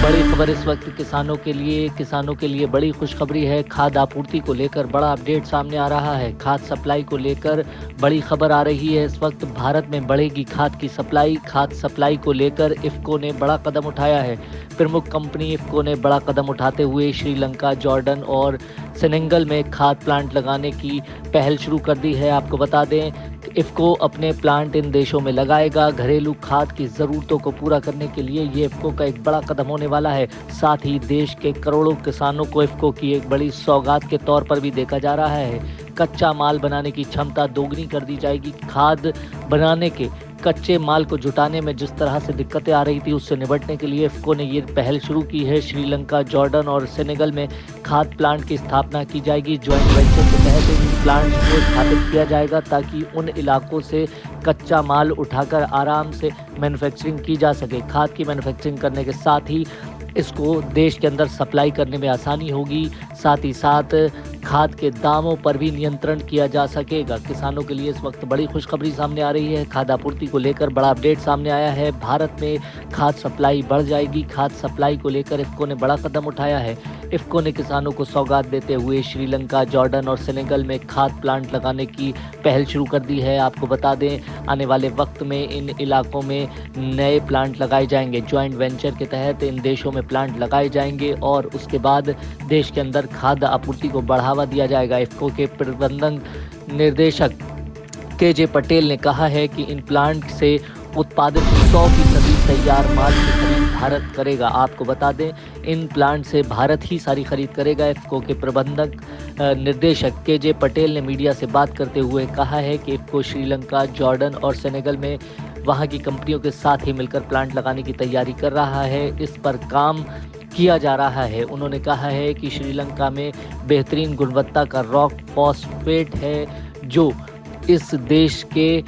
बड़ी खबर इस वक्त किसानों के लिए बड़ी खुशखबरी है। खाद्य आपूर्ति को लेकर बड़ा अपडेट सामने आ रहा है। खाद्य सप्लाई को लेकर बड़ी खबर आ रही है। इस वक्त भारत में बढ़ेगी खाद की सप्लाई। खाद्य सप्लाई को लेकर इफ़को ने बड़ा कदम उठाया है। प्रमुख कंपनी इफ़को ने बड़ा कदम उठाते हुए श्रीलंका, जॉर्डन और सेनेगल में खाद प्लांट लगाने की पहल शुरू कर दी है। आपको बता दें, इफ़को अपने प्लांट इन देशों में लगाएगा। घरेलू खाद की ज़रूरतों को पूरा करने के लिए ये इफ़को का एक बड़ा कदम होने वाला है। साथ ही देश के करोड़ों किसानों को इफ़को की एक बड़ी सौगात के तौर पर भी देखा जा रहा है। कच्चा माल बनाने की क्षमता दोगुनी कर दी जाएगी। खाद बनाने के कच्चे माल को जुटाने में जिस तरह से दिक्कतें आ रही थी, उससे निपटने के लिए इफ़को ने ये पहल शुरू की है। श्रीलंका, जॉर्डन और सेनेगल में खाद प्लांट की स्थापना की जाएगी। ज्वाइंट वेंचर के तहत इन प्लांट को स्थापित किया जाएगा ताकि उन इलाकों से कच्चा माल उठाकर आराम से मैन्युफैक्चरिंग की जा सके। खाद की मैन्युफैक्चरिंग करने के साथ ही इसको देश के अंदर सप्लाई करने में आसानी होगी। साथ ही साथ खाद के दामों पर भी नियंत्रण किया जा सकेगा। किसानों के लिए इस वक्त बड़ी खुशखबरी सामने आ रही है। खाद्य आपूर्ति को लेकर बड़ा अपडेट सामने आया है। भारत में खाद सप्लाई बढ़ जाएगी। खाद सप्लाई को लेकर इफ़को ने बड़ा कदम उठाया है। इफ़को ने किसानों को सौगात देते हुए श्रीलंका, जॉर्डन और सेनेगल में खाद प्लांट लगाने की पहल शुरू कर दी है। आपको बता दें, आने वाले वक्त में इन इलाकों में नए प्लांट लगाए जाएंगे। ज्वाइंट वेंचर के तहत इन देशों में प्लांट लगाए जाएंगे और उसके बाद देश के अंदर खाद्य आपूर्ति को बढ़ावा दिया जाएगा। इफ़को के प्रबंधन निर्देशक के पटेल ने कहा है कि इन प्लांट से उत्पादित 100% तैयार माल की खरीद भारत करेगा। आपको बता दें, इन प्लांट से भारत ही सारी खरीद करेगा। इफ़को के प्रबंधक निर्देशक के पटेल ने मीडिया से बात करते हुए कहा है कि इफ़को श्रीलंका, जॉर्डन और सेनेगल में वहां की कंपनियों के साथ ही मिलकर प्लांट लगाने की तैयारी कर रहा है। इस पर काम किया जा रहा है। उन्होंने कहा है कि श्रीलंका में बेहतरीन गुणवत्ता का रॉक फॉस्फेट है, जो इस देश के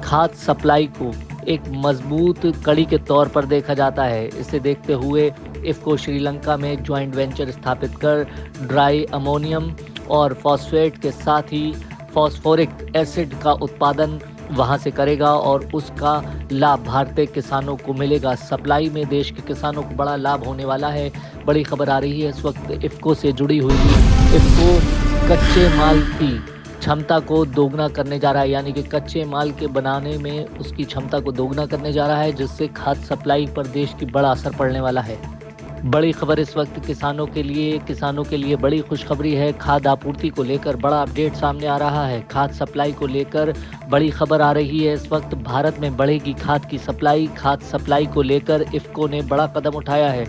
खाद्य सप्लाई को एक मजबूत कड़ी के तौर पर देखा जाता है। इसे देखते हुए इफ़को श्रीलंका में ज्वाइंट वेंचर स्थापित कर ड्राई अमोनियम और फॉस्फेट के साथ ही फॉस्फोरिक एसिड का उत्पादन वहां से करेगा और उसका लाभ भारतीय किसानों को मिलेगा। सप्लाई में देश के किसानों को बड़ा लाभ होने वाला है। बड़ी खबर आ रही है इस वक्त इफ़को से जुड़ी हुई। इफ़को कच्चे माल की क्षमता को दोगुना करने जा रहा है, यानी कि कच्चे माल के बनाने में उसकी क्षमता को दोगुना करने जा रहा है, जिससे खाद्य सप्लाई पर देश की बड़ा असर पड़ने वाला है। बड़ी खबर इस वक्त किसानों के लिए बड़ी खुशखबरी है। खाद्य आपूर्ति को लेकर बड़ा अपडेट सामने आ रहा है। खाद्य सप्लाई को लेकर बड़ी खबर आ रही है। इस वक्त भारत में बढ़ेगी खाद की सप्लाई। खाद्य सप्लाई को लेकर इफ़को ने बड़ा कदम उठाया है।